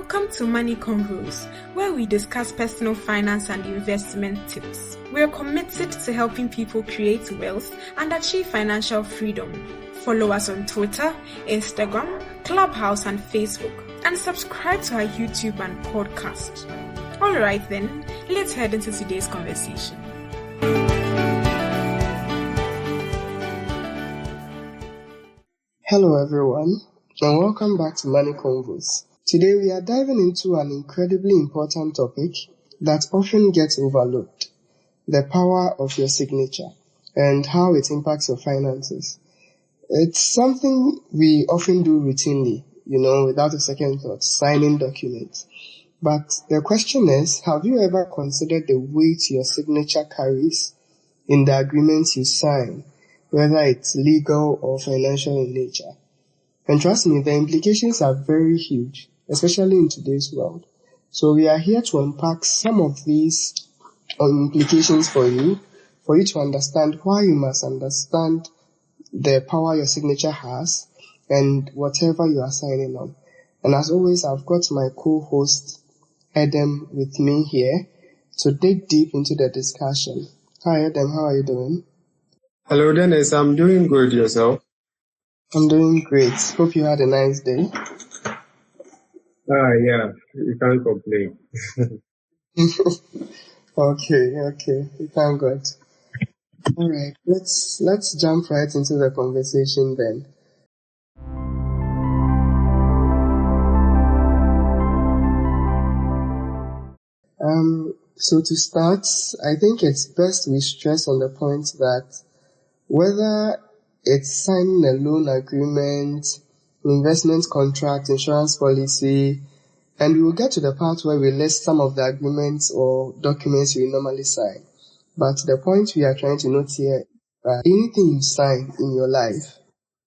Welcome to Money Convos, where we discuss personal finance and investment tips. We are committed to helping people create wealth and achieve financial freedom. Follow us on Twitter, Instagram, Clubhouse, and Facebook, and subscribe to our YouTube and podcast. Alright then, let's head into today's conversation. Hello everyone, and welcome back to Money Convos. Today we are diving into an incredibly important topic that often gets overlooked: the power of your signature and how it impacts your finances. It's something we often do routinely, without a second thought, signing documents. But the question is, have you ever considered the weight your signature carries in the agreements you sign, whether it's legal or financial in nature? And trust me, the implications are very huge, especially in today's world. So we are here to unpack some of these implications for you to understand why you must understand the power your signature has and whatever you are signing on. And as always, I've got my co-host Adam with me here to dig deep into the discussion. Hi Adam, how are you doing? Hello Dennis, I'm doing good. Yourself? I'm doing great. Hope you had a nice day. Yeah, you can't complain. Okay, thank God. Alright, let's jump right into the conversation then. So to start, I think it's best we stress on the point that whether it's signing a loan agreement, investment contract, insurance policy, and we will get to the part where we list some of the agreements or documents you normally sign. But the point we are trying to note here, anything you sign in your life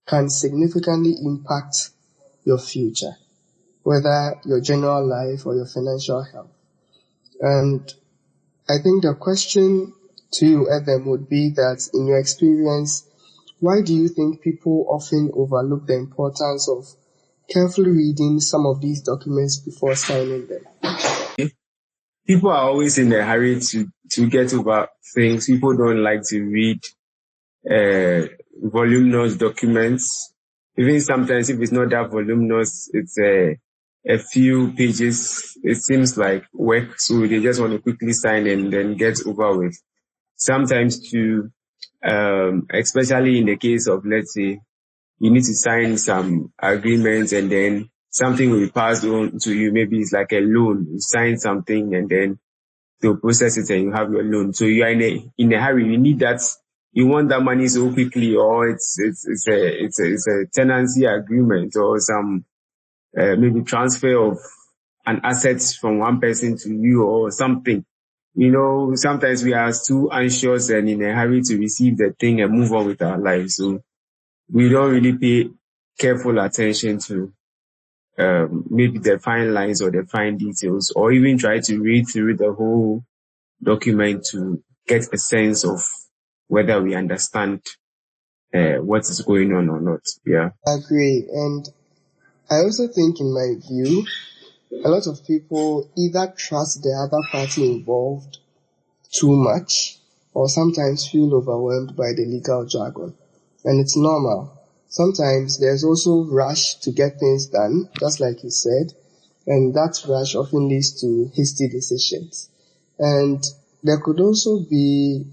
can significantly impact your future, whether your general life or your financial health. And I think the question to you, Adam, would be that in your experience, why do you think people often overlook the importance of carefully reading some of these documents before signing them? People are always in a hurry to get over things. People don't like to read voluminous documents. Even sometimes if it's not that voluminous, it's a few pages. It seems like work, so they just want to quickly sign and then get over with. Sometimes too, especially in the case of, let's say, you need to sign some agreements and then something will be passed on to you. Maybe it's like a loan. You sign something and then they'll process it and you have your loan. So you are in a hurry. You need that. You want that money so quickly, or it's a tenancy agreement or some maybe transfer of an asset from one person to you or something. Sometimes we are too anxious and in a hurry to receive the thing and move on with our lives. So we don't really pay careful attention to maybe the fine lines or the fine details, or even try to read through the whole document to get a sense of whether we understand what is going on or not. Yeah, I agree. And I also think, in my view, a lot of people either trust the other party involved too much or sometimes feel overwhelmed by the legal jargon. And it's normal. Sometimes there's also rush to get things done, just like you said, and that rush often leads to hasty decisions. And there could also be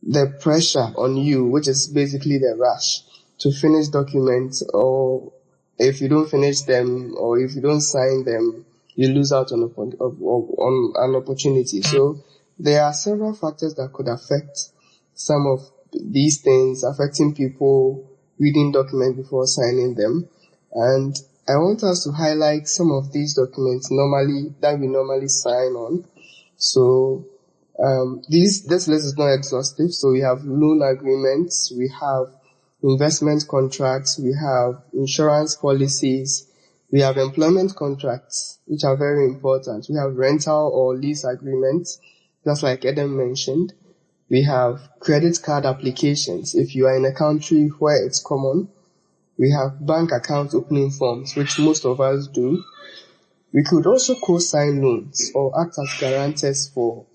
the pressure on you, which is basically the rush to finish documents, or if you don't finish them or if you don't sign them, you lose out on an opportunity. So there are several factors that could affect some of these things, affecting people reading documents before signing them. And I want us to highlight some of these documents that we normally sign on. So this list is not exhaustive. So we have loan agreements, we have investment contracts, we have insurance policies, we have employment contracts, which are very important. We have rental or lease agreements, just like Adam mentioned. We have credit card applications, if you are in a country where it's common. We have bank account opening forms, which most of us do. We could also co-sign loans or act as guarantors for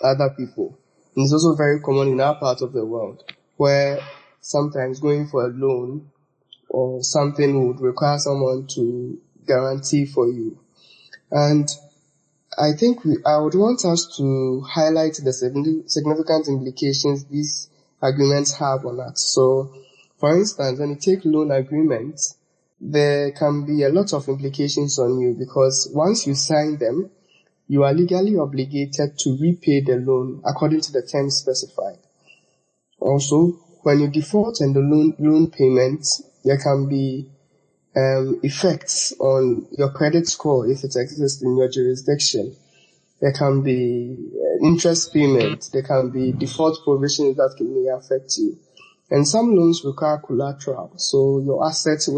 other people. And it's also very common in our part of the world, where sometimes going for a loan or something would require someone to guarantee for you. And I think I would want us to highlight the significant implications these agreements have on us. So, for instance, when you take loan agreements, there can be a lot of implications on you, because once you sign them, you are legally obligated to repay the loan according to the terms specified. Also, when you default on the loan payments, there can be effects on your credit score if it exists in your jurisdiction. There can be interest payments. There can be default provisions that may affect you. And some loans require collateral. So your assets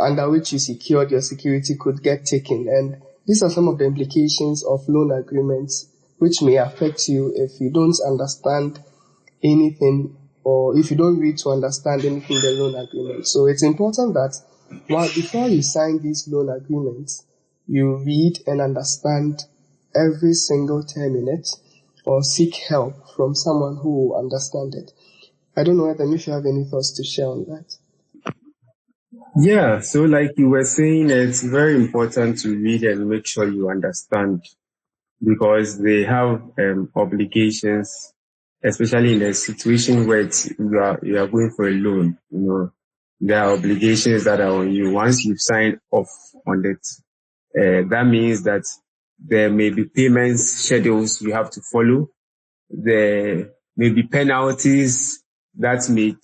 under which you secured your security could get taken. And these are some of the implications of loan agreements which may affect you if you don't understand anything, or if you don't read to understand anything in the loan agreement. So it's important that before you sign these loan agreements, you read and understand every single term in it, or seek help from someone who will understand it. I don't know, Adam, if you have any thoughts to share on that. Yeah, so like you were saying, it's very important to read and make sure you understand, because they have obligations, especially in a situation where you are going for a loan. There are obligations that are on you. Once you've signed off on it, that means that there may be payment schedules you have to follow. There may be penalties that may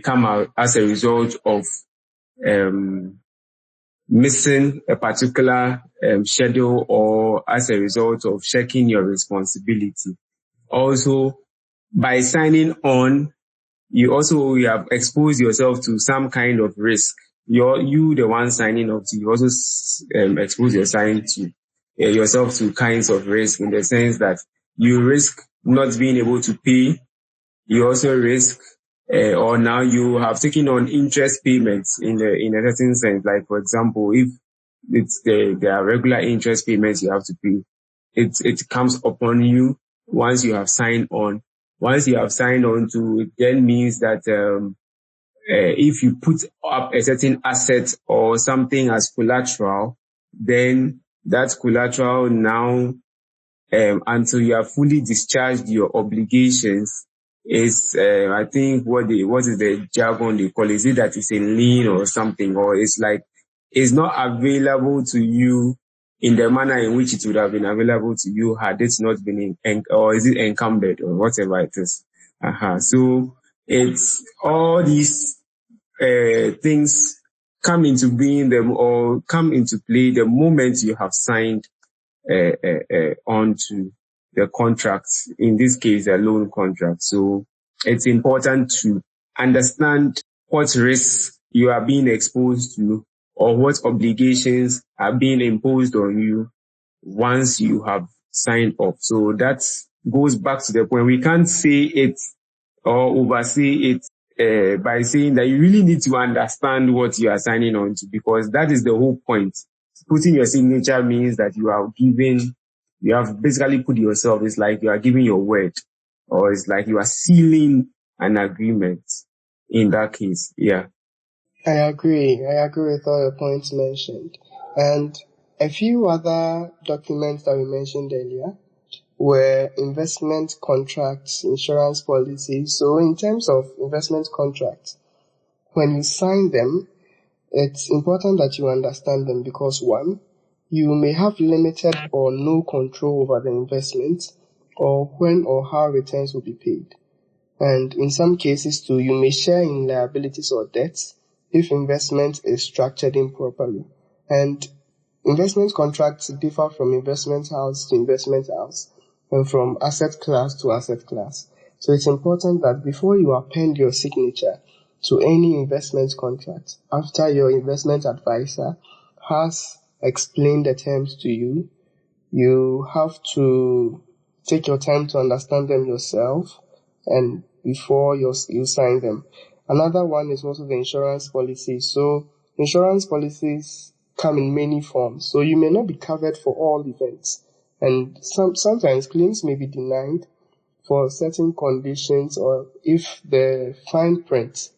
come out as a result of missing a particular schedule, or as a result of checking your responsibility. Also, by signing on, you have exposed yourself to some kind of risk. You the one signing up to, you also expose yourself to kinds of risk, in the sense that you risk not being able to pay. You also risk, or now you have taken on interest payments in a certain sense. Like, for example, if there are regular interest payments you have to pay, it comes upon you once you have signed on. Once you have signed on to, it then means that if you put up a certain asset or something as collateral, then that collateral now, until you have fully discharged your obligations, is I think what is the jargon they call it? Is it that it's a lien or something, or it's not available to you in the manner in which it would have been available to you had it not been or is it encumbered, or whatever it is. So it's all these things come into being or come into play the moment you have signed onto the contract, in this case, a loan contract. So it's important to understand what risks you are being exposed to, or what obligations are being imposed on you once you have signed up. So that goes back to the point. We can't say it or oversee it by saying that you really need to understand what you are signing on to, because that is the whole point. Putting your signature means that you have basically put yourself, it's like you are giving your word, or it's like you are sealing an agreement in that case. Yeah. I agree with all the points mentioned. And a few other documents that we mentioned earlier were investment contracts, insurance policies. So in terms of investment contracts, when you sign them, it's important that you understand them, because one, you may have limited or no control over the investment, or when or how returns will be paid. And in some cases too, you may share in liabilities or debts if investment is structured improperly. And investment contracts differ from investment house to investment house, and from asset class to asset class. So it's important that before you append your signature to any investment contract, after your investment advisor has explained the terms to you, you have to take your time to understand them yourself, and before you sign them. Another one is also the insurance policy. So insurance policies come in many forms. So you may not be covered for all events. And sometimes claims may be denied for certain conditions, or if the fine print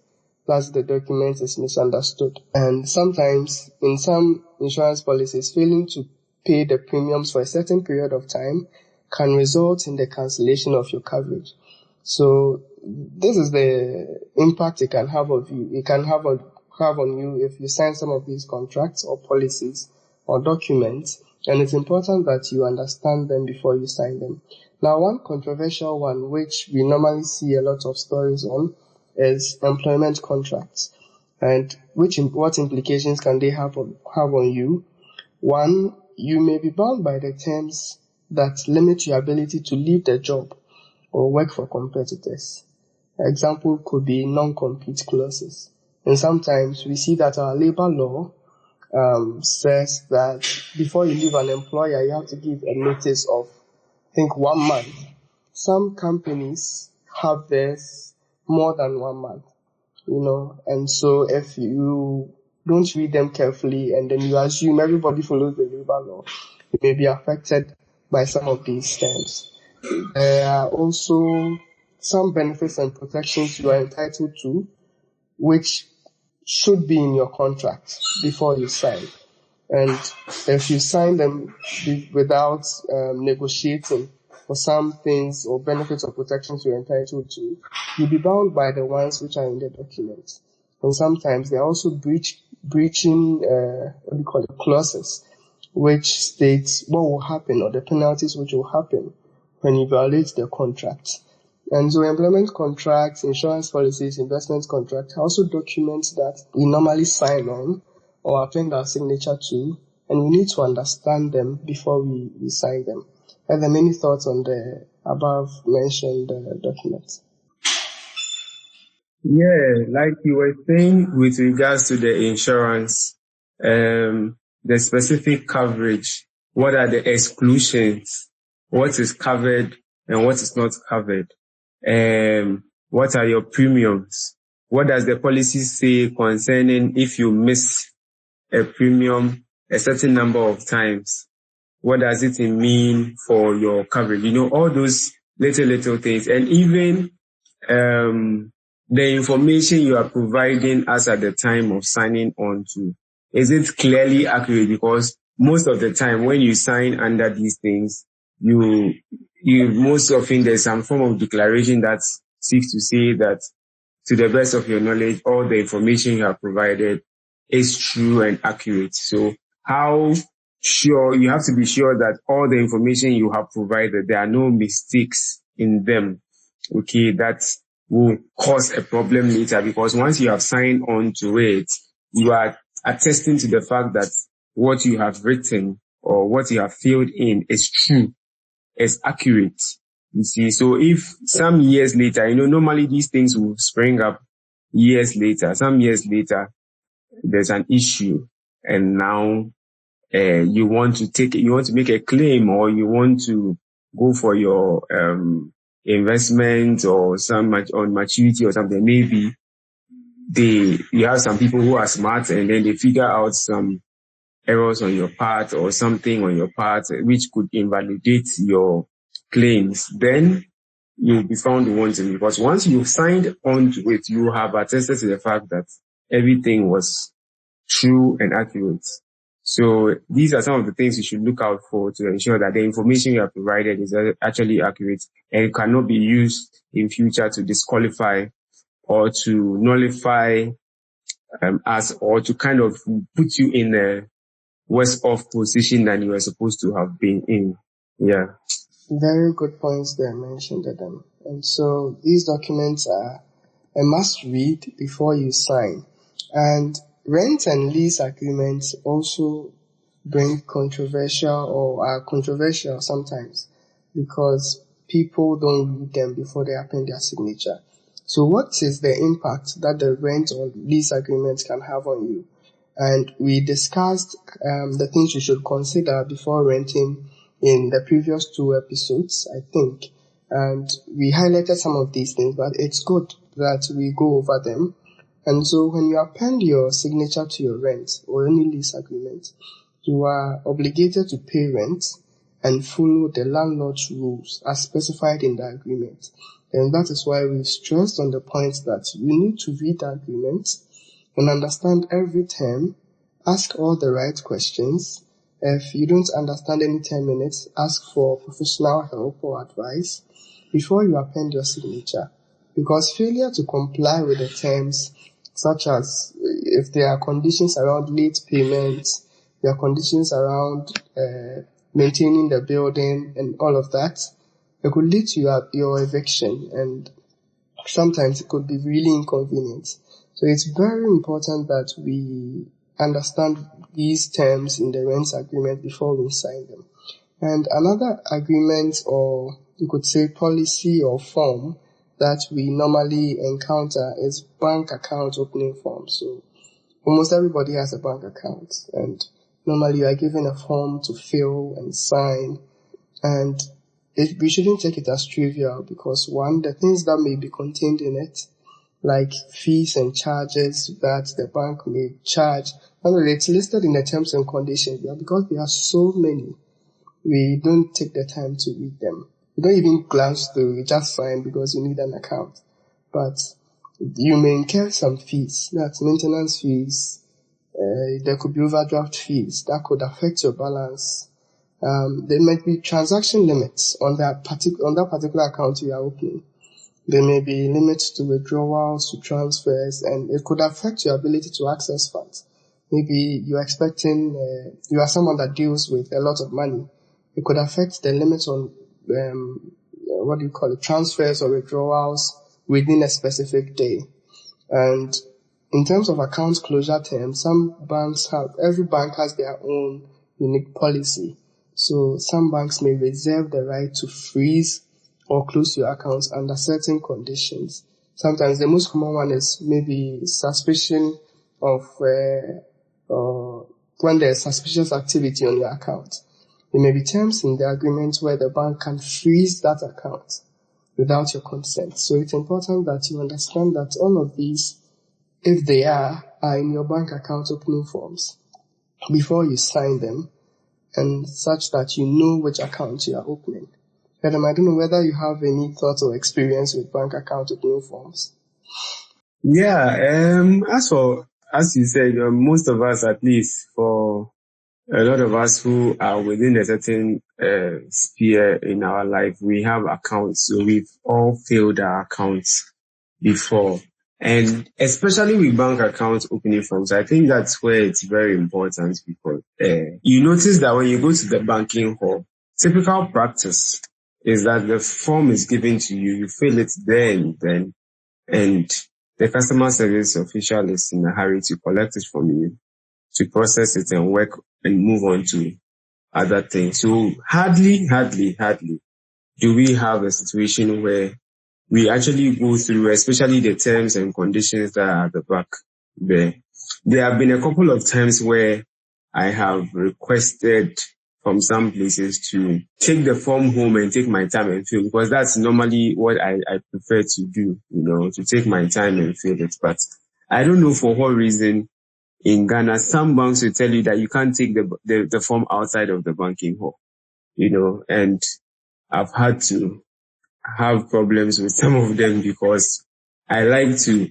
plus the document is misunderstood. And sometimes in some insurance policies, failing to pay the premiums for a certain period of time can result in the cancellation of your coverage. So this is the impact it can have on you. It can have on you if you sign some of these contracts or policies or documents, and it's important that you understand them before you sign them. Now, one controversial one, which we normally see a lot of stories on, is employment contracts. And what implications can they have on you? One, you may be bound by the terms that limit your ability to leave the job or work for competitors. Example could be non-compete clauses. And sometimes we see that our labor law says that before you leave an employer, you have to give a notice of, I think, 1 month. Some companies have this more than 1 month, and so if you don't read them carefully and then you assume everybody follows the labor law, you may be affected by some of these terms. There are also some benefits and protections you are entitled to, which should be in your contract before you sign. And if you sign them without negotiating for some things or benefits or protections you're entitled to, you'll be bound by the ones which are in the document. And sometimes they're also breaching clauses, which states what will happen or the penalties which will happen when you violate the contract. And so employment contracts, insurance policies, investment contracts are also documents that we normally sign on or append our signature to, and we need to understand them before we sign them. Are there many thoughts on the above mentioned documents? Yeah, like you were saying with regards to the insurance, the specific coverage, what are the exclusions, what is covered and what is not covered, what are your premiums, what does the policy say concerning if you miss a premium a certain number of times, what does it mean for your coverage? All those little things. And even the information you are providing us at the time of signing on to, is it clearly accurate? Because most of the time when you sign under these things, you most often there's some form of declaration that seeks to say that to the best of your knowledge, all the information you have provided is true and accurate. So how sure, you have to be sure that all the information you have provided, there are no mistakes in them. Okay, that will cause a problem later, because once you have signed on to it, you are attesting to the fact that what you have written or what you have filled in is true, is accurate. You see, so if some years later, normally these things will spring up years later. Some years later, there's an issue, and now you want to make a claim, or you want to go for your investment or some on maturity or something. Maybe you have some people who are smart, and then they figure out some errors on your part or something on your part which could invalidate your claims. Then you'll be found wanting, because once you've signed on to it, you have attested to the fact that everything was true and accurate. So these are some of the things you should look out for to ensure that the information you have provided is actually accurate and cannot be used in future to disqualify or to nullify us, or to kind of put you in a worse off position than you were supposed to have been in. Yeah. Very good points there mentioned, Adam. And so these documents are a must read before you sign. And rent and lease agreements also bring controversial, or are controversial sometimes, because people don't read them before they append their signature. So what is the impact that the rent or lease agreements can have on you? And we discussed the things you should consider before renting in the previous 2 episodes, I think. And we highlighted some of these things, but it's good that we go over them. And so when you append your signature to your rent or any lease agreement, you are obligated to pay rent and follow the landlord's rules as specified in the agreement. And that is why we stressed on the point that you need to read the agreement and understand every term, ask all the right questions. If you don't understand any term in it, ask for professional help or advice before you append your signature. Because failure to comply with the terms, such as if there are conditions around late payments, there are conditions around maintaining the building and all of that, it could lead to your eviction, and sometimes it could be really inconvenient. So it's very important that we understand these terms in the rent agreement before we sign them. And another agreement, or you could say policy or form, that we normally encounter is bank account opening form. So almost everybody has a bank account, and normally you are given a form to fill and sign, and we shouldn't take it as trivial because, one, the things that may be contained in it, like fees and charges that the bank may charge, it's listed in the terms and conditions, but because there are so many, we don't take the time to read them. You don't even glance through, you just sign because you need an account. But you may incur some fees, that's maintenance fees, there could be overdraft fees that could affect your balance. There might be transaction limits on that particular account you are opening. There may be limits to withdrawals, to transfers, and it could affect your ability to access funds. Maybe you are someone that deals with a lot of money. It could affect the limits on transfers or withdrawals within a specific day. And in terms of account closure terms, every bank has their own unique policy. So some banks may reserve the right to freeze or close your accounts under certain conditions. Sometimes the most common one is maybe suspicion of when there's suspicious activity on your account. There may be terms in the agreement where the bank can freeze that account without your consent. So it's important that you understand that all of these, if they are in your bank account opening forms before you sign them, and such that you know which account you are opening. Adam, I don't know whether you have any thoughts or experience with bank account opening forms. Yeah, as you said, most of us, at least for a lot of us who are within a certain sphere in our life, we have accounts. So we've all filled our accounts before. And especially with bank account opening forms, I think that's where it's very important because you notice that when you go to the banking hall, typical practice is that the form is given to you, you fill it there and then, and the customer service official is in a hurry to collect it from you, to process it and work and move on to other things. So hardly do we have a situation where we actually go through, especially the terms and conditions that are at the back there. There have been a couple of times where I have requested from some places to take the form home and take my time and fill, because that's normally what I prefer to do, to take my time and fill it. But I don't know for what reason in Ghana, some banks will tell you that you can't take the form outside of the banking hall, and I've had to have problems with some of them because I like to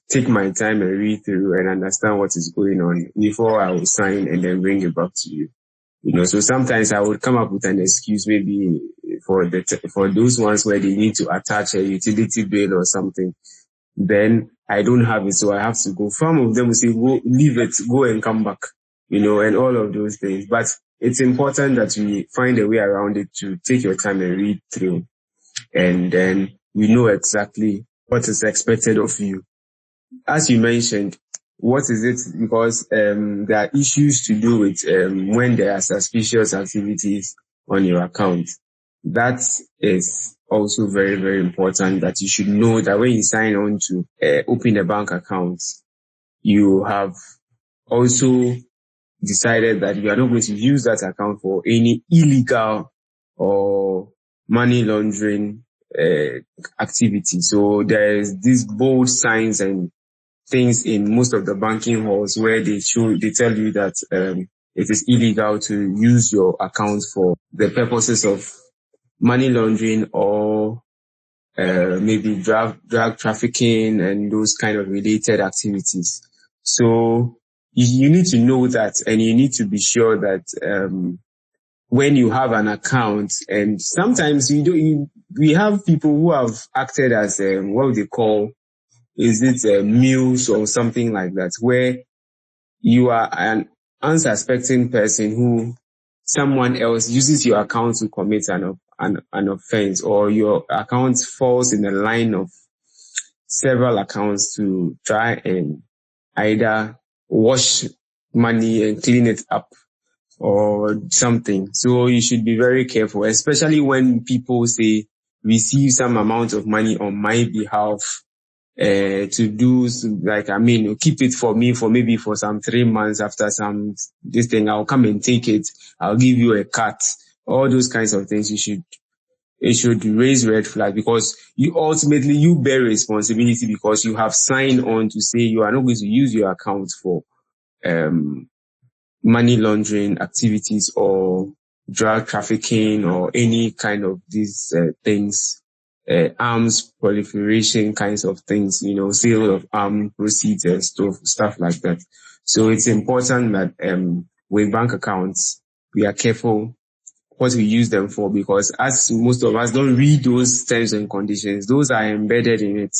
take my time and read through and understand what is going on before I will sign and then bring it back to you. So sometimes I would come up with an excuse, maybe for those ones where they need to attach a utility bill or something. Then I don't have it, so I have to go. Some of them will say, go, leave it, go and come back, and all of those things. But it's important that we find a way around it to take your time and read through. And then we know exactly what is expected of you. As you mentioned, what is it? Because there are issues to do with when there are suspicious activities on your account. That is also very, very important, that you should know that when you sign on to open a bank account, you have also decided that you are not going to use that account for any illegal or money laundering activity. So there is these bold signs and things in most of the banking halls where they tell you that it is illegal to use your account for the purposes of money laundering or maybe drug trafficking and those kind of related activities. So you need to know that, and you need to be sure that when you have an account, and sometimes we have people who have acted as what they call, is it mules or something like that, where you are an unsuspecting person who someone else uses your account to commit an offense, or your account falls in a line of several accounts to try and either wash money and clean it up or something. So you should be very careful, especially when people say receive some amount of money on my behalf to do keep it for me for some 3 months. After this thing, I'll come and take it. I'll give you a cut. All those kinds of things it should raise red flag, because you ultimately bear responsibility, because you have signed on to say you are not going to use your account for money laundering activities or drug trafficking or any kind of these things, arms proliferation kinds of things, sale of armed proceeds and stuff like that. So it's important that with bank accounts, we are careful what we use them for, because as most of us don't read those terms and conditions, those are embedded in it,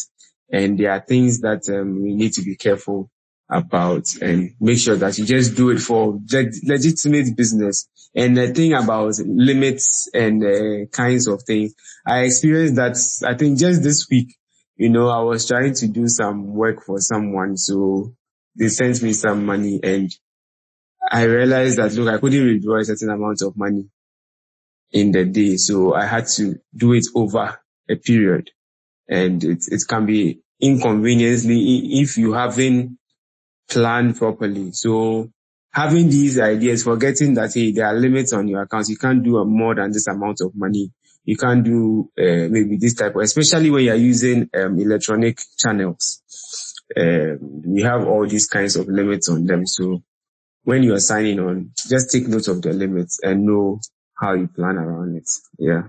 and there are things that we need to be careful about and make sure that you just do it for legitimate business. And the thing about limits and kinds of things, I experienced that, I think just this week, I was trying to do some work for someone, so they sent me some money, and I realized that, look, I couldn't withdraw a certain amount of money in the day, so I had to do it over a period, and it can be inconveniently if you haven't planned properly. So having these ideas, forgetting that, hey, there are limits on your account, you can't do more than this amount of money, you can't do maybe this type of, especially when you're using electronic channels, we have all these kinds of limits on them. So when you are signing on, just take note of the limits and know how you plan around it. Yeah.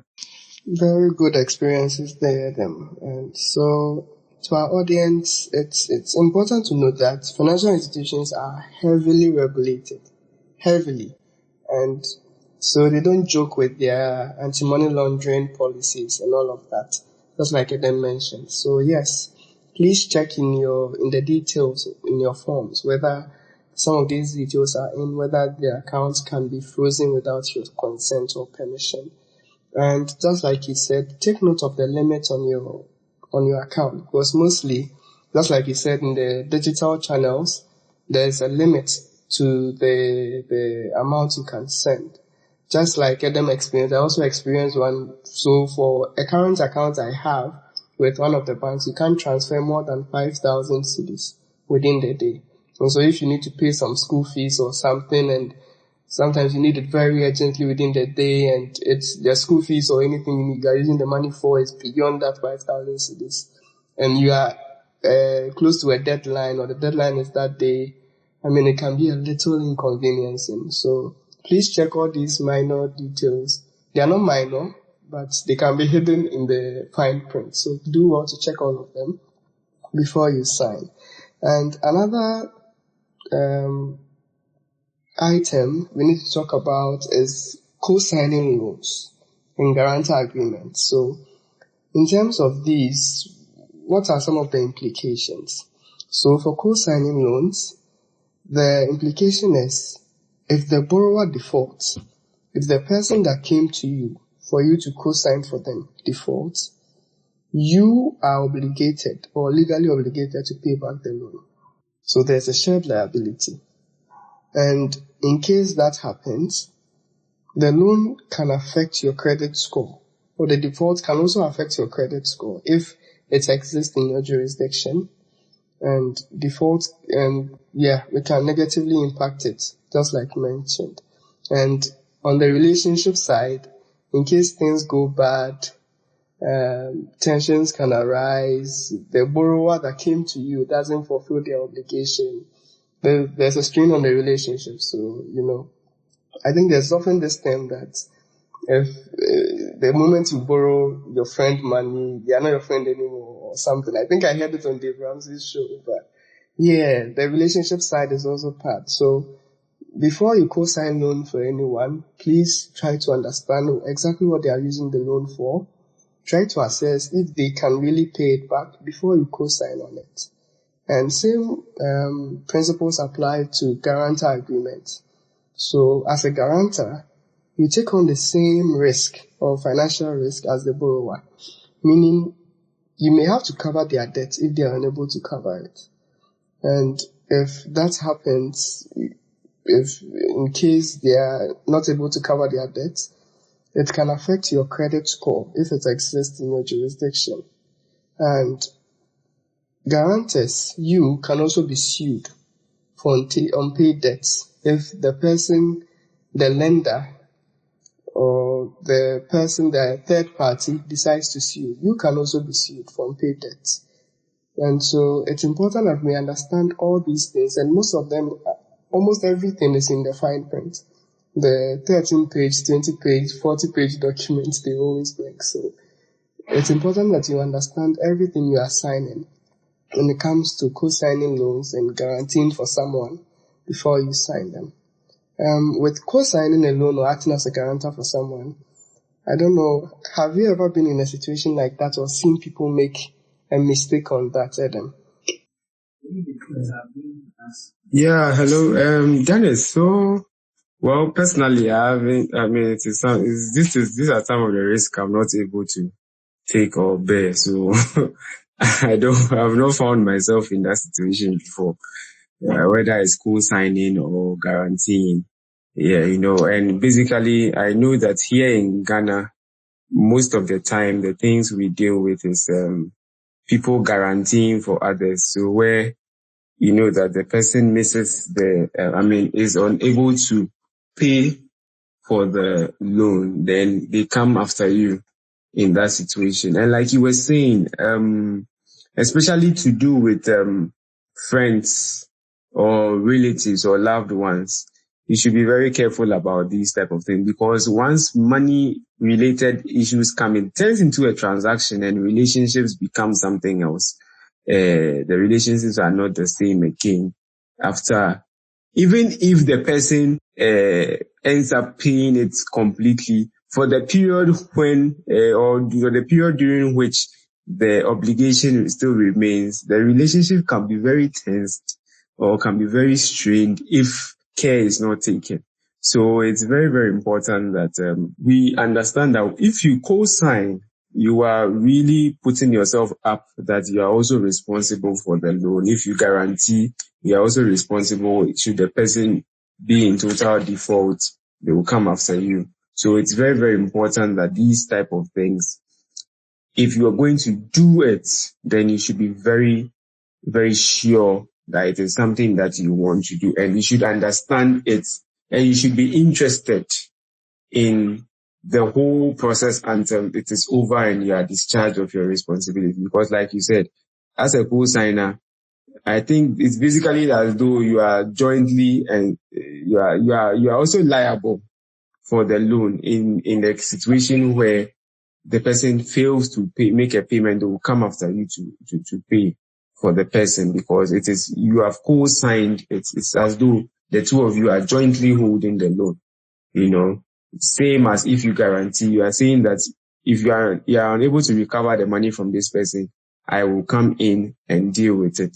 Very good experiences there, them. And so, to our audience, it's important to note that financial institutions are heavily regulated, and so they don't joke with their anti-money laundering policies and all of that, just like Eden mentioned. So yes, please check in the details in your forms whether some of these details are in, whether the accounts can be frozen without your consent or permission. And just like he said, take note of the limits on your account, because mostly, just like he said, in the digital channels, there's a limit to the amount you can send. Just like Adam experienced, I also experienced one. So for a current account I have with one of the banks, you can't transfer more than 5,000 cedis within the day. And so if you need to pay some school fees or something, and sometimes you need it very urgently within the day, and it's their school fees or anything you are using the money for is beyond that 5,000 cedis, and you are close to a deadline, or the deadline is that day, it can be a little inconveniencing. So please check all these minor details. They are not minor, but they can be hidden in the fine print. So do well to check all of them before you sign. And another item we need to talk about is co-signing loans and guarantor agreements. So in terms of these, what are some of the implications? So for co-signing loans, the implication is, if the borrower defaults, if the person that came to you for you to co-sign for them defaults, you are obligated or legally obligated to pay back the loan. So there's a shared liability. And in case that happens, the loan can affect your credit score, or the default can also affect your credit score if it exists in your jurisdiction. And default, it can negatively impact it, just like mentioned. And on the relationship side, in case things go bad, tensions can arise. The borrower that came to you doesn't fulfill their obligation. There's a strain on the relationship. So, I think there's often this term that if the moment you borrow your friend money, they are not your friend anymore or something. I think I heard it on Dave Ramsey's show, but yeah, the relationship side is also part. So before you co-sign loan for anyone, please try to understand exactly what they are using the loan for. Try to assess if they can really pay it back before you co-sign on it. And same principles apply to guarantor agreement. So as a guarantor, you take on the same risk or financial risk as the borrower, meaning you may have to cover their debt if they are unable to cover it. And if that happens, if in case they are not able to cover their debt, it can affect your credit score if it exists in your jurisdiction. And guarantors, you can also be sued for unpaid debts if the person, the lender, or the person, the third party, decides to sue. You can also be sued for unpaid debts. And so it's important that we understand all these things, and most of them, almost everything is in the fine print. The 13-page, 20-page, 40-page documents, they always bring. So it's important that you understand everything you are signing when it comes to co-signing loans and guaranteeing for someone before you sign them. With co-signing a loan or acting as a guarantor for someone, I don't know, have you ever been in a situation like that or seen people make a mistake on that, Adam? Yeah, hello, Dennis. So, well, personally, these are some of the risks I'm not able to take or bear. So, I've not found myself in that situation before, whether it's co-signing or guaranteeing. Yeah, and basically, I know that here in Ghana, most of the time, the things we deal with is people guaranteeing for others. So where that the person misses is unable to pay for the loan, then they come after you in that situation. And like you were saying, especially to do with friends or relatives or loved ones, you should be very careful about these type of things, because once money related issues come, it turns into a transaction and relationships become something else. The relationships are not the same again after, even if the person ends up paying it completely for the period when or the period during which the obligation still remains, the relationship can be very tensed or can be very strained if care is not taken. So it's very, very important that we understand that if you co-sign, you are really putting yourself up that you are also responsible for the loan. If you guarantee, you are also responsible. Should the person be in total default, they will come after you. So it's very, very important that these type of things, if you are going to do it, then you should be very, very sure that it is something that you want to do, and you should understand it, and you should be interested in the whole process until it is over and you are discharged of your responsibility. Because like you said, as a co-signer, I think it's basically as though you are jointly and you are also liable for the loan in a situation where the person fails to make a payment. They will come after you to pay for the person, because it is, you have co-signed. It's as though the two of you are jointly holding the loan, same as if you guarantee. You are saying that if you are unable to recover the money from this person, I will come in and deal with it.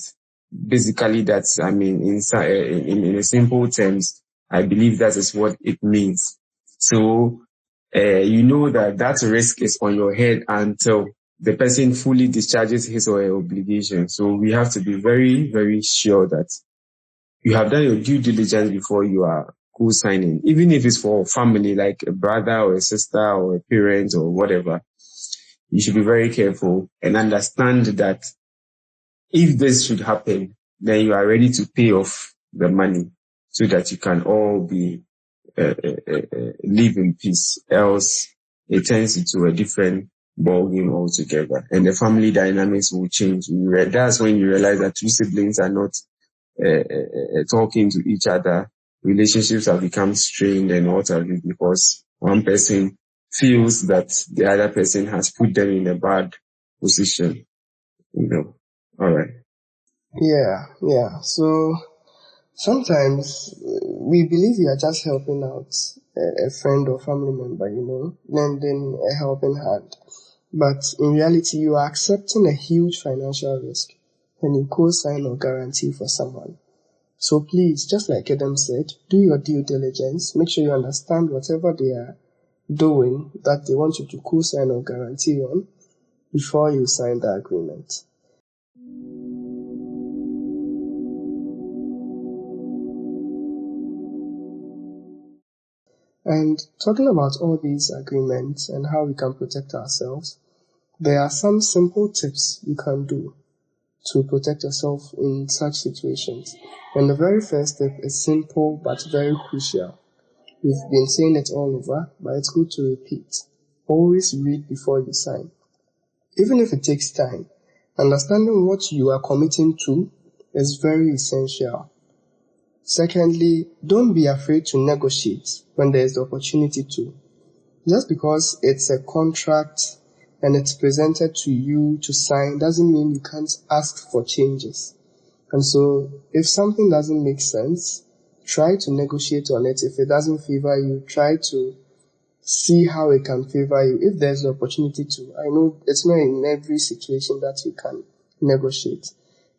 Basically, that's, in a simple terms, I believe that is what it means. So, that risk is on your head until the person fully discharges his or her obligation. So we have to be very, very sure that you have done your due diligence before you are co-signing, even if it's for family, like a brother or a sister or a parent or whatever. You should be very careful and understand that if this should happen, then you are ready to pay off the money so that you can all be live in peace. Else it turns into a different ball game altogether, and the family dynamics will change. That's when you realize that two siblings are not talking to each other. Relationships have become strained and what have you, because one person feels that the other person has put them in a bad position. All right. Yeah. So sometimes we believe we are just helping out a friend or family member, lending a helping hand. But in reality, you are accepting a huge financial risk when you co-sign or guarantee for someone. So please, just like Adam said, do your due diligence. Make sure you understand whatever they are doing that they want you to co-sign or guarantee on before you sign the agreement. And talking about all these agreements and how we can protect ourselves, there are some simple tips you can do to protect yourself in such situations. And the very first step is simple but very crucial. We've been saying it all over, but it's good to repeat. Always read before you sign. Even if it takes time, understanding what you are committing to is very essential. Secondly, don't be afraid to negotiate when there is the opportunity to. Just because it's a contract and it's presented to you to sign doesn't mean you can't ask for changes. And so if something doesn't make sense, try to negotiate on it. If it doesn't favor you, try to see how it can favor you if there's the opportunity to. I know it's not in every situation that you can negotiate.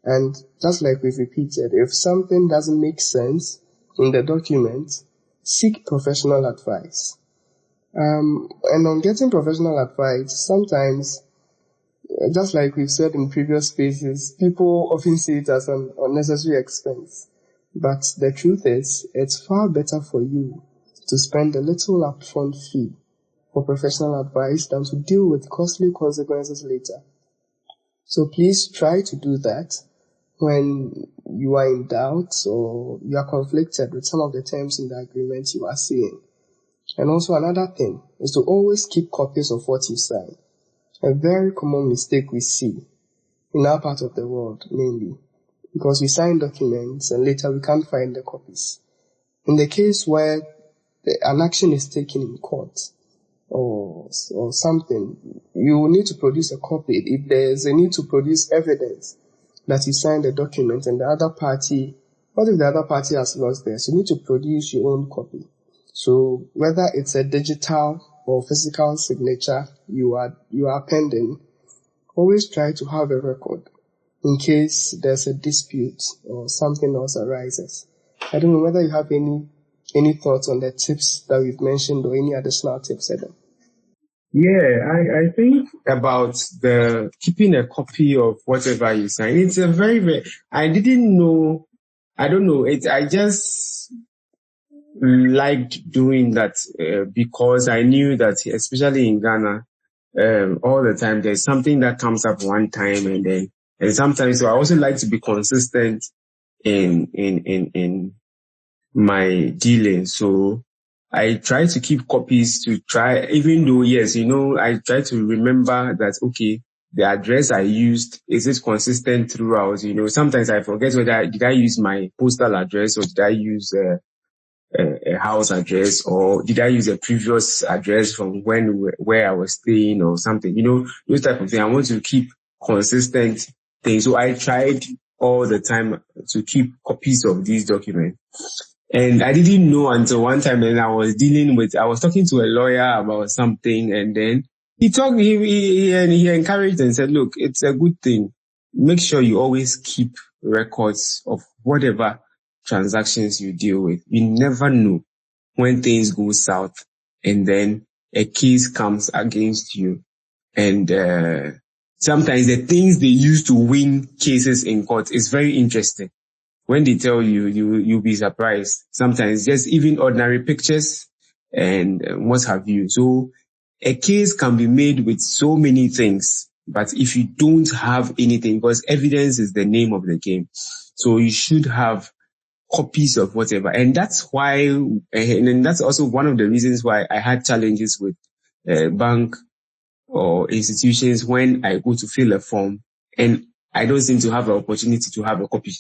And just like we've repeated, if something doesn't make sense in the document, seek professional advice. And on getting professional advice, sometimes, just like we've said in previous spaces, people often see it as an unnecessary expense. But the truth is, it's far better for you to spend a little upfront fee for professional advice than to deal with costly consequences later. So please try to do that when you are in doubt or you are conflicted with some of the terms in the agreement you are seeing. And also another thing is to always keep copies of what you sign. A very common mistake we see in our part of the world mainly, because we sign documents and later we can't find the copies. In the case where an action is taken in court or something, you will need to produce a copy. If there's a need to produce evidence that you signed the document and the other party, what if the other party has lost theirs? You need to produce your own copy. So whether it's a digital or physical signature you are pending, always try to have a record in case there's a dispute or something else arises. I don't know whether you have any thoughts on the tips that we've mentioned or any additional tips, Adam. Yeah, I think about the keeping a copy of whatever you sign. It's a very, very, I didn't know, I don't know, I just liked doing that because I knew that, especially in Ghana, all the time there's something that comes up one time and sometimes, so I also like to be consistent in my dealing. So I try to keep copies to try, even though, yes, I try to remember that, okay, the address I used, is it consistent throughout? Sometimes I forget whether did I use my postal address or did I use a house address, or did I use a previous address from where I was staying or something, those type of things. I want to keep consistent things. So I tried all the time to keep copies of these documents. And I didn't know until one time when I was talking to a lawyer about something, and then he encouraged and said, look, it's a good thing. Make sure you always keep records of whatever transactions you deal with. You never know when things go south and then a case comes against you. And sometimes the things they use to win cases in court is very interesting. When they tell you, you'll be surprised. Sometimes just even ordinary pictures and what have you. So a case can be made with so many things, but if you don't have anything, because evidence is the name of the game. So you should have copies of whatever. And that's why, and that's also one of the reasons why I had challenges with bank or institutions when I go to fill a form and I don't seem to have an opportunity to have a copy,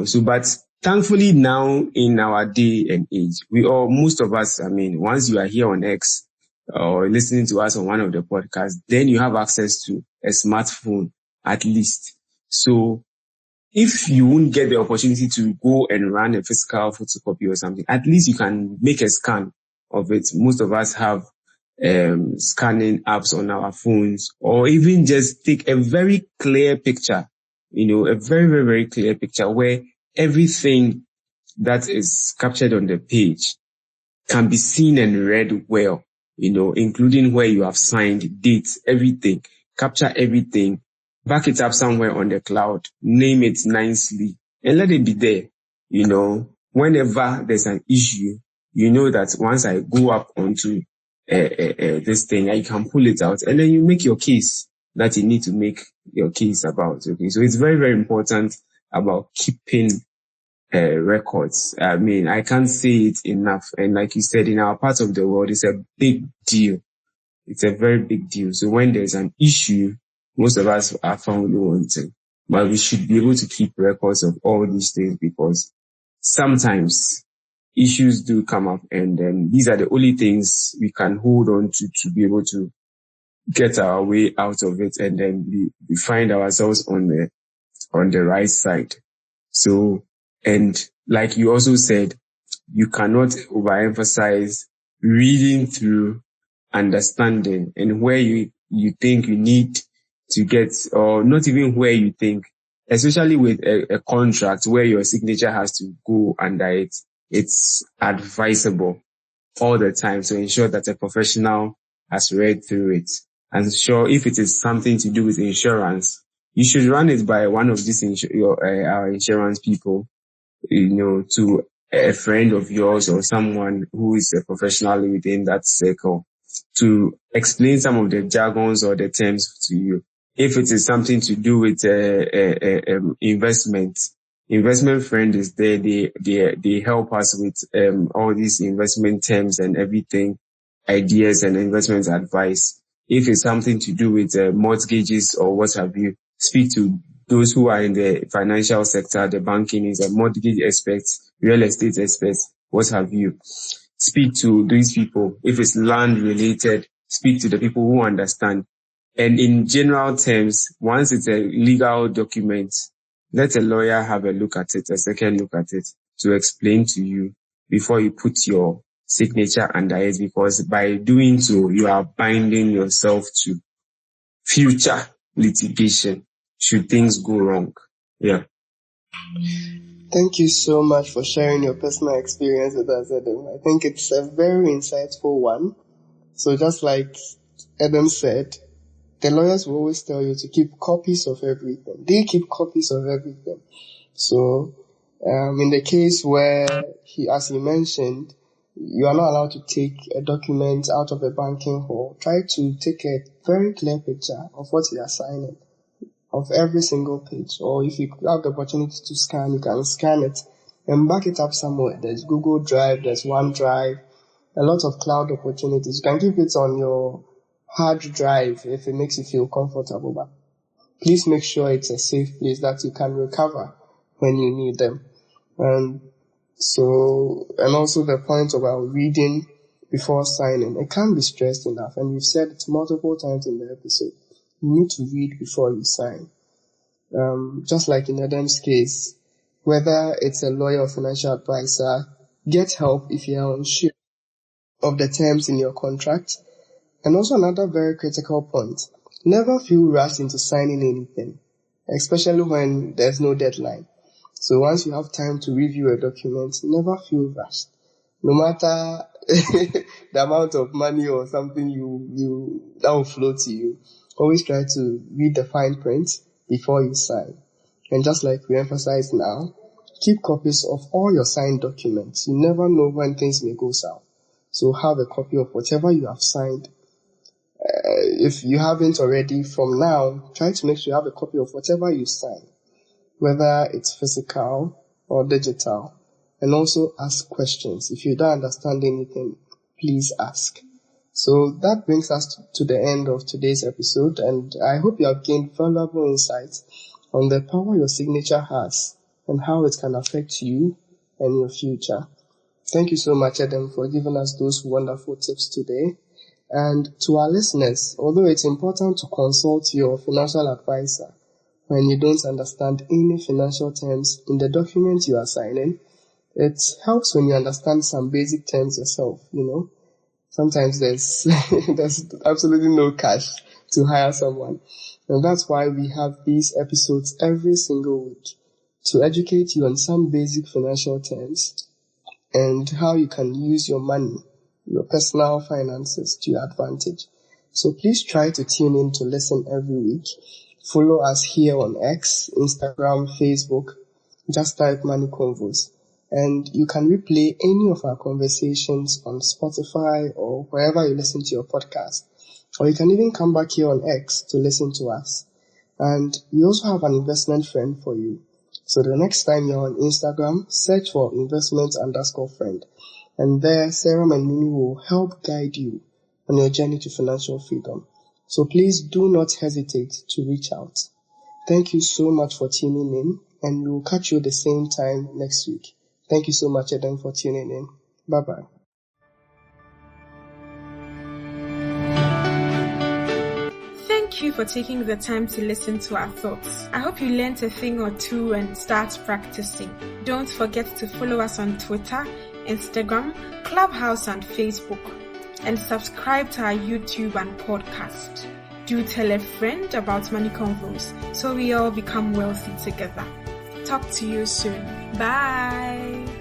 so, but thankfully now in our day and age, most of us, once you are here on X or listening to us on one of the podcasts, then you have access to a smartphone at least. So if you won't get the opportunity to go and run a physical photocopy or something, at least you can make a scan of it. Most of us have scanning apps on our phones, or even just take a very clear picture, a very, very, very clear picture where everything that is captured on the page can be seen and read well, including where you have signed, dates, everything, capture everything, back it up somewhere on the cloud, name it nicely, and let it be there. Whenever there's an issue, that once I go up onto this thing, I can pull it out, and then you make your case that you need to make your case about. Okay, so it's very, very important about keeping records. I can't say it enough. And like you said, in our part of the world, it's a big deal. It's a very big deal. So when there's an issue, most of us are found wanting. But we should be able to keep records of all these things, because sometimes issues do come up, and then these are the only things we can hold on to be able to get our way out of it, and then we find ourselves on the right side. So, and like you also said, you cannot overemphasize reading through, understanding, and where you think you need to get, or not even where you think, especially with a contract where your signature has to go under it, it's advisable all the time to ensure that a professional has read through it. And sure, if it is something to do with insurance, you should run it by one of these our insurance people, to a friend of yours or someone who is a professional within that circle, to explain some of the jargons or the terms to you. If it is something to do with investment friend is there. They help us with all these investment terms and everything, ideas and investment advice. If it's something to do with mortgages or what have you, speak to those who are in the financial sector, the banking is a mortgage experts, real estate experts, what have you. Speak to these people. If it's land related, speak to the people who understand. And in general terms, once it's a legal document, let a lawyer have a look at it, a second look at it, to explain to you before you put your signature under it, because by doing so, you are binding yourself to future litigation should things go wrong. Yeah. Thank you so much for sharing your personal experience with us, Adam. I think it's a very insightful one. So just like Adam said, the lawyers will always tell you to keep copies of everything. They keep copies of everything. So in the case where, as he mentioned, you are not allowed to take a document out of a banking hall, try to take a very clear picture of what you are signing, of every single page. Or if you have the opportunity to scan, you can scan it and back it up somewhere. There's Google Drive, there's OneDrive, a lot of cloud opportunities. You can keep it on your hard drive if it makes you feel comfortable, but please make sure it's a safe place that you can recover when you need them. And also the point about reading before signing, it can't be stressed enough, and we've said it multiple times in the episode. You need to read before you sign. Just like in Adam's case, whether it's a lawyer or financial advisor, get help if you are unsure of the terms in your contract. And also another very critical point, never feel rushed into signing anything, especially when there's no deadline. So once you have time to review a document, never feel rushed. No matter the amount of money or something that will flow to you, always try to read the fine print before you sign. And just like we emphasize now, keep copies of all your signed documents. You never know when things may go south. So have a copy of whatever you have signed. If you haven't already, from now, try to make sure you have a copy of whatever you sign, whether it's physical or digital. And also ask questions. If you don't understand anything, please ask. So that brings us to the end of today's episode, and I hope you have gained valuable insights on the power your signature has and how it can affect you and your future. Thank you so much, Adam, for giving us those wonderful tips today. And to our listeners, although it's important to consult your financial advisor when you don't understand any financial terms in the document you are signing, it helps when you understand some basic terms yourself, Sometimes there's absolutely no cash to hire someone. And that's why we have these episodes every single week to educate you on some basic financial terms and how you can use your money, your personal finances to your advantage. So please try to tune in to listen every week. Follow us here on X, Instagram, Facebook. Just type Money Convos. And you can replay any of our conversations on Spotify or wherever you listen to your podcast. Or you can even come back here on X to listen to us. And we also have an investment friend for you. So the next time you're on Instagram, search for investment_friend. And there, Sarah and Mimi will help guide you on your journey to financial freedom. So please do not hesitate to reach out. Thank you so much for tuning in, and we will catch you at the same time next week. Thank you so much, Adam, for tuning in. Bye-bye. Thank you for taking the time to listen to our thoughts. I hope you learned a thing or two and start practicing. Don't forget to follow us on Twitter, Instagram, Clubhouse, and Facebook. And subscribe to our YouTube and podcast. Do tell a friend about Money Convos so we all become wealthy together. Talk to you soon. Bye.